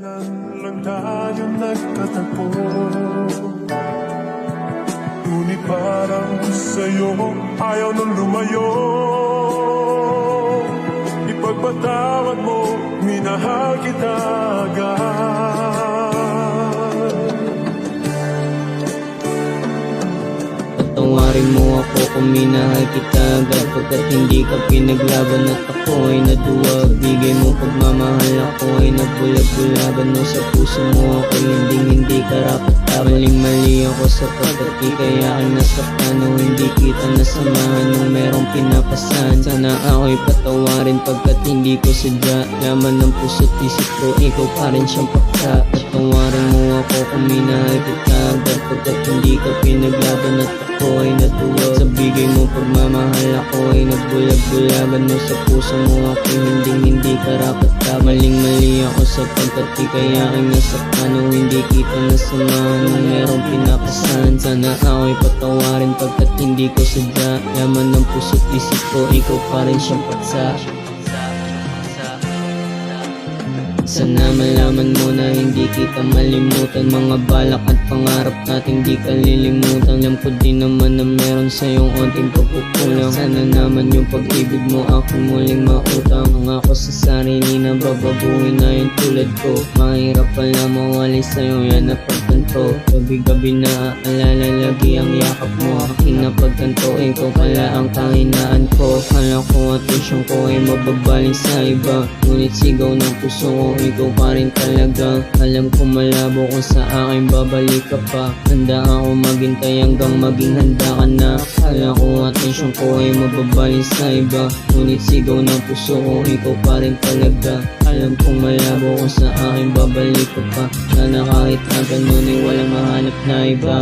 Kailan lang tayo nagkatagpo? Ngunit parang sa'yo ayaw nang lumayo. Ipagpatawad mo, minahal kita agad. Patawarin mo ako kung minahal kita agad, pagkat hindi ka pinaglaban at ako ay naduwag. Bigay mo pagmamahal, ako ay nagbulag-bulagan mo. Sa puso mo ako hindi karapat. Maling-mali ako sapagkat di kaya ay nasaktan, o hindi kita nasamahan nung merong pinapasan. Sana ako'y patawarin pagkat hindi ko sadya. Laman ng puso't isip ko, ikaw pa rin siyang paksa. Patawarin mo ako kung minahal kita agad, pagkat hindi ka pinaglaban at ako ay natuwag. Sa bigay mo pagmamahal, ako ay nagbulag-bulagan mo. Sa puso mo ako hindi karapat ka. Maling-mali ako sapagkat di kaya ay nasaktan, o hindi kita nasamahan nung merong pinapasan. Sana ako'y patawarin pagkat hindi ko sadya. Laman ng puso't isip ko, ikaw pa rin siyang paksa. Sana malaman mo na hindi kita malimutan. Mga balak at pangarap natin di ka lilimutan. Alam ko din naman na meron sa'yong onting pagkukulang. Sana naman yung pag-ibig mo ako muling mautang. Ako sa sarili na babaguhin na yung tulad ko. Mahirap pala mawali sa'yo, yan na pagkanto. Gabi-gabi na aalala lagi ang yakap mo. Aking napagkanto, ikaw pala ang kahinaan ko. Kala ko atensyon ko ay mababaling sa iba, ngunit sigaw ng puso ko, ikaw pa rin talaga. Alam ko malabo kung sa akin babalik ka pa. Handa ako maghintay hanggang maging handa ka na. Kala ko atensyon ko ay mababaling sa iba, ngunit sigaw ng puso ko, ikaw pa rin talaga. Alam ko malabo kung sa akin babalik ka pa. Sana kahit na ganun ay walang mahanap na iba.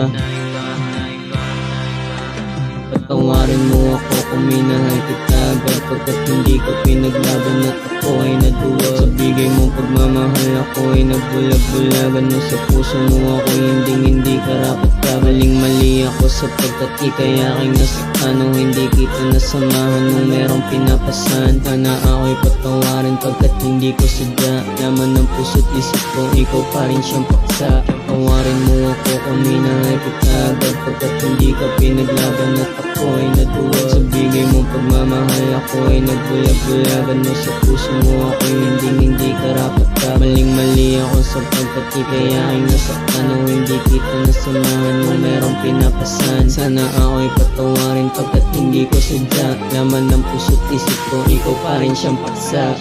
Patawarin mo ako kung minahal kita agad, pagkat hindi ka pinaglaban at ako ay naduwag. Sa bigay mo pagmamahal, ako ay nagbulag-bulagan mo. Sa puso mo ako hindi karapat ka. Maling-mali ako sapagkat di kaya aking nasaktan, o hindi kita nasamahan nung merong pinapasan. Sana ako'y patawarin pagkat hindi ko sadya. Laman ng puso't isip ko, ikaw pa rin siyang paksa. Patawarin mo ako kung minahal kita agad, pagkat hindi ka pinaglaban at ako ay natuwa. Sa bigay mo pagmamahal, ako ay nagbulag-bulagan mo. Sa puso mo ako hindi karapat ka. Maling-mali ako sapagkat di kaya ay nasaktan, o hindi kita nasamahan nung merong pinapasan. Sana ako'y patawarin pagkat hindi ko sadya. Laman ng puso't isip ko, ikaw pa rin siyang paksa.